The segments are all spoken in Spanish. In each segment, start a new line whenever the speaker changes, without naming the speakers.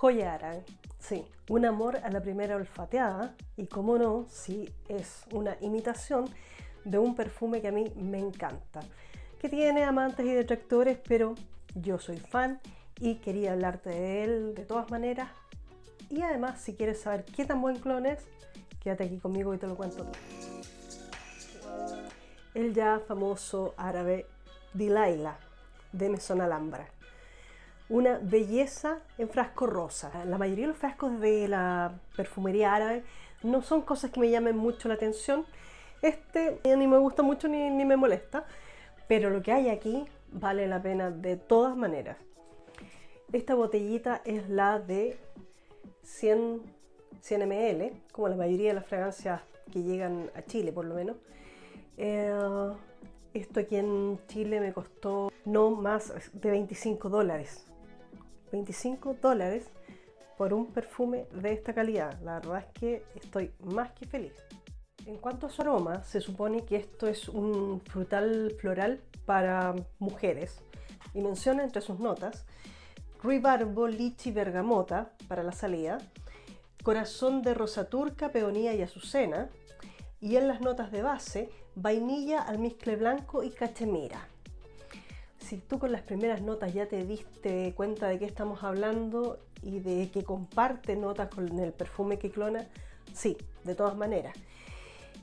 Joya árabe, sí, un amor a la primera olfateada y cómo no, si es una imitación de un perfume que a mí me encanta, que tiene amantes y detractores, pero yo soy fan y quería hablarte de él de todas maneras. Y además, si quieres saber qué tan buen clon es, quédate aquí conmigo y te lo cuento todo. El ya famoso árabe Delilah de Maison Alhambra. Una belleza en frasco rosa. La mayoría de los frascos de la perfumería árabe no son cosas que me llamen mucho la atención. Este ni me gusta mucho ni me molesta, pero lo que hay aquí vale la pena de todas maneras. Esta botellita es la de 100 ml, como la mayoría de las fragancias que llegan a Chile por lo menos. Esto aquí en Chile me costó no más de $25. $25 por un perfume de esta calidad. La verdad es que estoy más que feliz. En cuanto a su aroma, se supone que esto es un frutal floral para mujeres y menciona entre sus notas ruibarbo, lichi, bergamota para la salida, corazón de rosa turca, peonía y azucena, y en las notas de base vainilla, almizcle blanco y cachemira. Si tú con las primeras notas ya te diste cuenta de qué estamos hablando y de que comparte notas con el perfume que clona, sí, de todas maneras.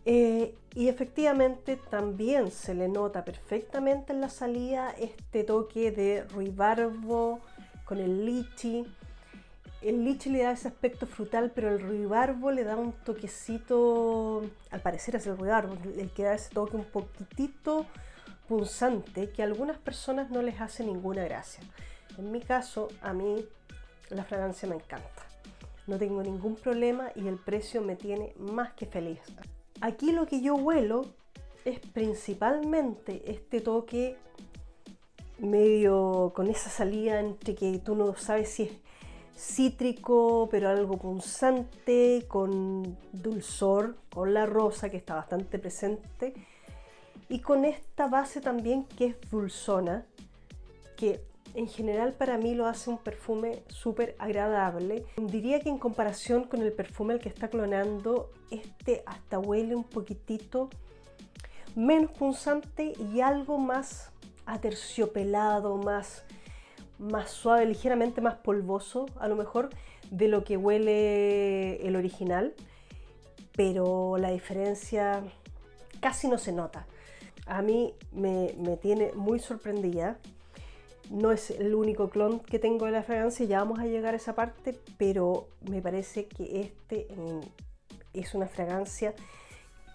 Y efectivamente también se le nota perfectamente en la salida este toque de ruibarbo con el lichi. El lichi le da ese aspecto frutal, pero el ruibarbo le da un toquecito, al parecer es el ruibarbo, el que da ese toque un poquitito punzante que a algunas personas no les hace ninguna gracia. En mi caso, a mí la fragancia me encanta. No tengo ningún problema y el precio me tiene más que feliz. Aquí lo que yo huelo es principalmente este toque medio con esa salida entre que tú no sabes si es cítrico, pero algo punzante, con dulzor, con la rosa que está bastante presente. Y con esta base también que es dulzona, que en general para mí lo hace un perfume súper agradable. Diría que en comparación con el perfume al que está clonando, este hasta huele un poquitito menos punzante y algo más aterciopelado, más suave, ligeramente más polvoso a lo mejor de lo que huele el original, pero la diferencia casi no se nota. A mí me tiene muy sorprendida. No es el único clon que tengo de la fragancia, ya vamos a llegar a esa parte, pero me parece que este es una fragancia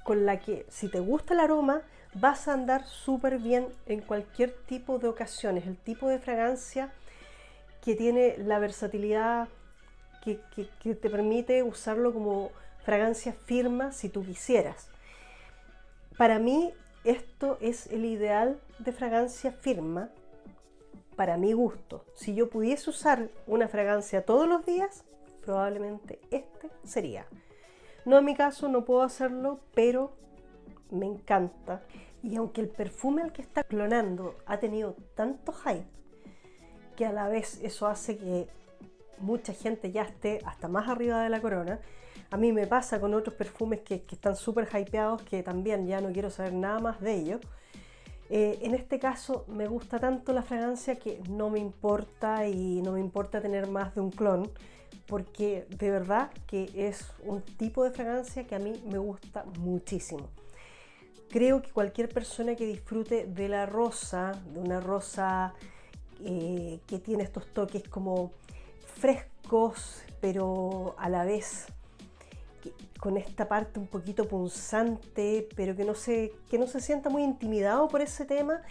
con la que, si te gusta el aroma, vas a andar súper bien en cualquier tipo de ocasiones. El tipo de fragancia que tiene la versatilidad que te permite usarlo como fragancia firma si tú quisieras. Para mí esto es el ideal de fragancia firma para mi gusto. Si yo pudiese usar una fragancia todos los días, probablemente este sería. No en mi caso, no puedo hacerlo, pero me encanta. Y aunque el perfume al que está clonando ha tenido tanto hype, que a la vez eso hace que mucha gente ya esté hasta más arriba de la corona, a mí me pasa con otros perfumes que están súper hypeados, que también ya no quiero saber nada más de ellos. En este caso me gusta tanto la fragancia que no me importa, y no me importa tener más de un clon, porque de verdad que es un tipo de fragancia que a mí me gusta muchísimo. Creo que cualquier persona que disfrute de la rosa, de una rosa que tiene estos toques como frescos, pero a la vez con esta parte un poquito punzante, pero que no se sienta muy intimidado por ese tema,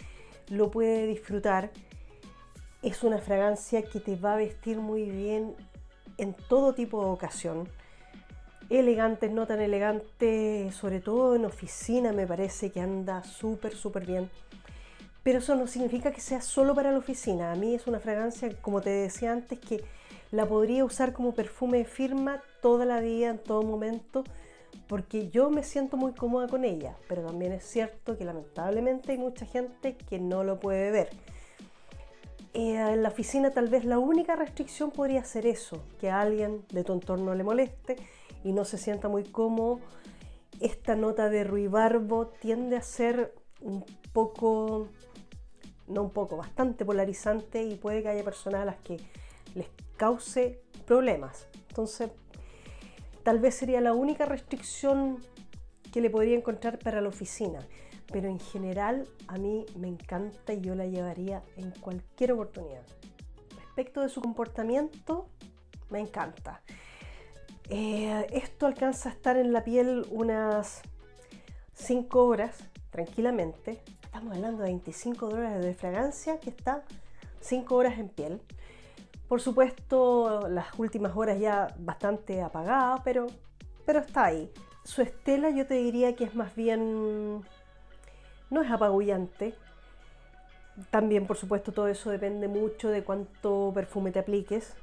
lo puede disfrutar. Es una fragancia que te va a vestir muy bien en todo tipo de ocasión. Elegante, no tan elegante, sobre todo en oficina me parece que anda súper bien. Pero eso no significa que sea solo para la oficina. A mí es una fragancia, como te decía antes, que la podría usar como perfume de firma toda la vida, en todo momento, porque yo me siento muy cómoda con ella. Pero también es cierto que lamentablemente hay mucha gente que no lo puede ver. En la oficina tal vez la única restricción podría ser eso, que a alguien de tu entorno le moleste y no se sienta muy cómodo. Esta nota de ruibarbo tiende a ser un poco, no un poco, bastante polarizante y puede que haya personas a las que les cause problemas. Entonces, tal vez sería la única restricción que le podría encontrar para la oficina. Pero en general a mí me encanta y yo la llevaría en cualquier oportunidad. Respecto de su comportamiento, me encanta. Esto alcanza a estar en la piel unas 5 horas tranquilamente. Estamos hablando de 25 dólares de fragancia que está 5 horas en piel. Por supuesto, las últimas horas ya bastante apagada, pero está ahí. Su estela yo te diría que es más bien, no es apabullante. También, por supuesto, todo eso depende mucho de cuánto perfume te apliques.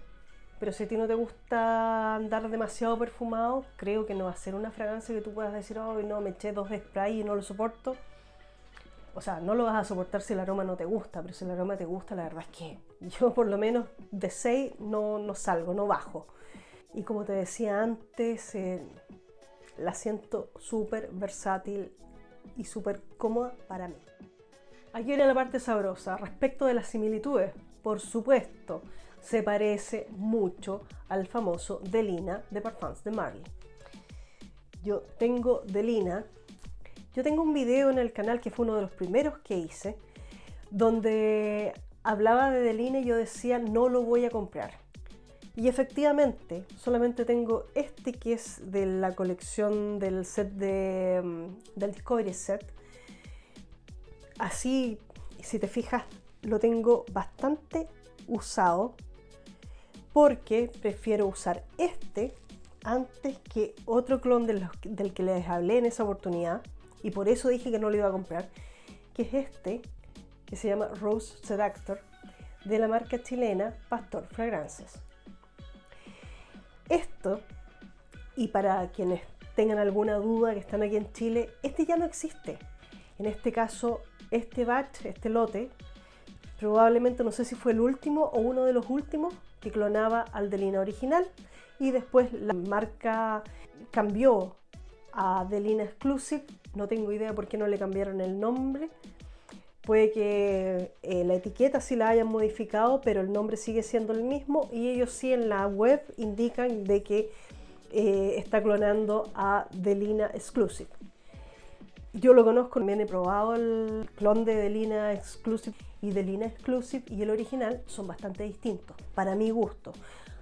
Pero si a ti no te gusta andar demasiado perfumado, creo que no va a ser una fragancia que tú puedas decir, oh, no, me eché 2 de spray y no lo soporto. O sea, no lo vas a soportar si el aroma no te gusta, pero si el aroma te gusta, la verdad es que yo por lo menos de 6 no salgo, no bajo. Y como te decía antes, la siento súper versátil y súper cómoda para mí. Aquí viene la parte sabrosa. Respecto de las similitudes, por supuesto, se parece mucho al famoso Delina de Parfums de Marly. Yo tengo Delina. Yo tengo un video en el canal que fue uno de los primeros que hice, donde hablaba de Delina y yo decía no lo voy a comprar. Y efectivamente, solamente tengo este que es de la colección del set del Discovery Set. Así, si te fijas, lo tengo bastante usado porque prefiero usar este antes que otro clon del que les hablé en esa oportunidad, y por eso dije que no lo iba a comprar, que es este, que se llama Rose Seductor, de la marca chilena Pastor Fragrances. Esto, y para quienes tengan alguna duda que están aquí en Chile, este ya no existe. En este caso, este batch, este lote, probablemente no sé si fue el último o uno de los últimos que clonaba al Delina original, y después la marca cambió a Delina Exclusive. No tengo idea por qué no le cambiaron el nombre. Puede que la etiqueta sí la hayan modificado, pero el nombre sigue siendo el mismo, y ellos sí en la web indican de que está clonando a Delina Exclusive. Yo lo conozco, también he probado el clon de Delina Exclusive, y Delina Exclusive y el original son bastante distintos, para mi gusto.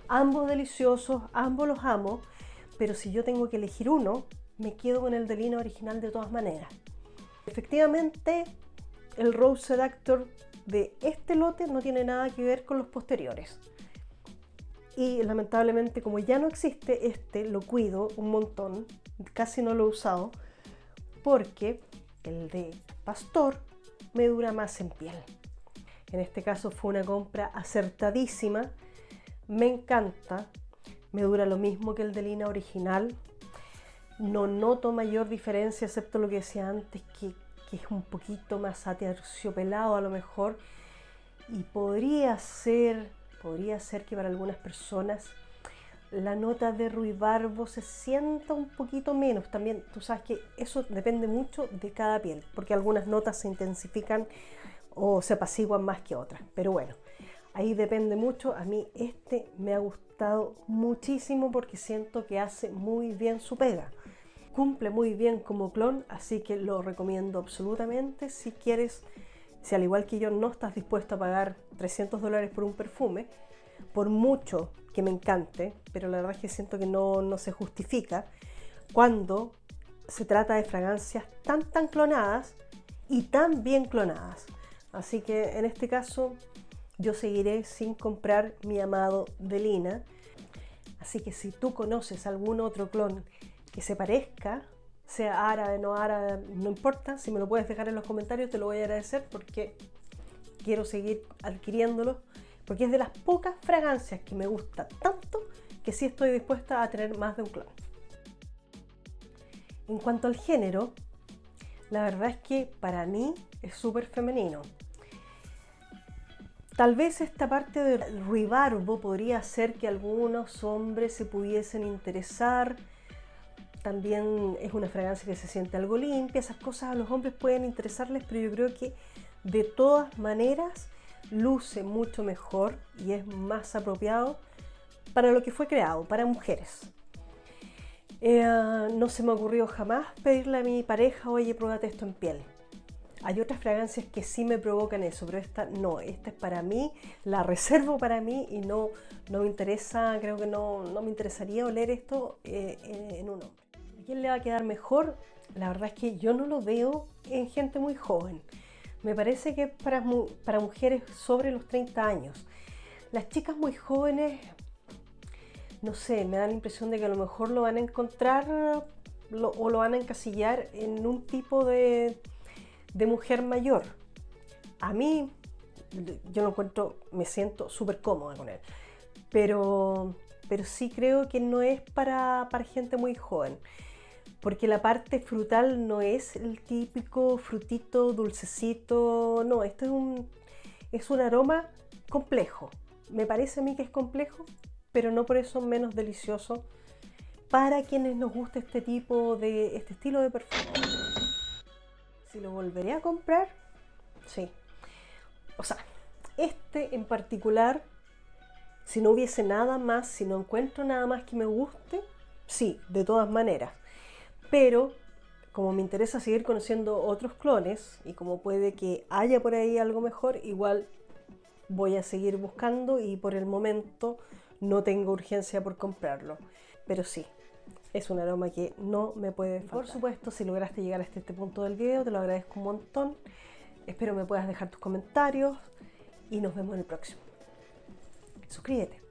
Ambos deliciosos, ambos los amo, pero si yo tengo que elegir uno, me quedo con el Delina original de todas maneras. Efectivamente, el Rose Seductor de este lote no tiene nada que ver con los posteriores. Y lamentablemente, como ya no existe, este lo cuido un montón, casi no lo he usado, porque el de Pastor me dura más en piel. En este caso fue una compra acertadísima, me encanta, me dura lo mismo que el Delina original, no noto mayor diferencia excepto lo que decía antes, que es un poquito más aterciopelado a lo mejor, y podría ser que para algunas personas la nota de ruibarbo se sienta un poquito menos. También tú sabes que eso depende mucho de cada piel, porque algunas notas se intensifican o se apaciguan más que otras, pero bueno, ahí depende mucho. A mí este me ha gustado muchísimo porque siento que hace muy bien su pega, cumple muy bien como clon, así que lo recomiendo absolutamente si quieres, si al igual que yo no estás dispuesto a pagar $300 por un perfume, por mucho que me encante, pero la verdad es que siento que no se justifica cuando se trata de fragancias tan clonadas y tan bien clonadas. Así que en este caso yo seguiré sin comprar mi amado Delina. Así que si tú conoces algún otro clon que se parezca, sea árabe, no árabe, no importa, si me lo puedes dejar en los comentarios te lo voy a agradecer, porque quiero seguir adquiriéndolo, porque es de las pocas fragancias que me gusta tanto que sí estoy dispuesta a tener más de un clon. En cuanto al género, la verdad es que para mí es súper femenino. Tal vez esta parte del ruibarbo podría hacer que algunos hombres se pudiesen interesar. También es una fragancia que se siente algo limpia. Esas cosas a los hombres pueden interesarles, pero yo creo que de todas maneras luce mucho mejor y es más apropiado para lo que fue creado, para mujeres. No se me ocurrió jamás pedirle a mi pareja, oye, pruébate esto en piel. Hay otras fragancias que sí me provocan eso, pero esta no, esta es para mí, la reservo para mí y no me interesa, creo que no me interesaría oler esto en un hombre. ¿A quién le va a quedar mejor? La verdad es que yo no lo veo en gente muy joven. Me parece que es para mujeres sobre los 30 años. Las chicas muy jóvenes, no sé, me da la impresión de que a lo mejor lo van a encontrar o lo van a encasillar en un tipo de mujer mayor. A mí, yo lo encuentro, me siento súper cómoda con él, pero sí creo que no es para gente muy joven, porque la parte frutal no es el típico frutito dulcecito, no, esto es un aroma complejo. Me parece a mí que es complejo, pero no por eso menos delicioso para quienes nos gusta este estilo de perfume. Si lo volveré a comprar, sí. O sea, este en particular, si no hubiese nada más, si no encuentro nada más que me guste, sí, de todas maneras. Pero como me interesa seguir conociendo otros clones y como puede que haya por ahí algo mejor, igual voy a seguir buscando y por el momento no tengo urgencia por comprarlo. Pero sí, es un aroma que no me puede faltar. Por supuesto, si lograste llegar hasta este punto del video, te lo agradezco un montón. Espero me puedas dejar tus comentarios y nos vemos en el próximo. Suscríbete.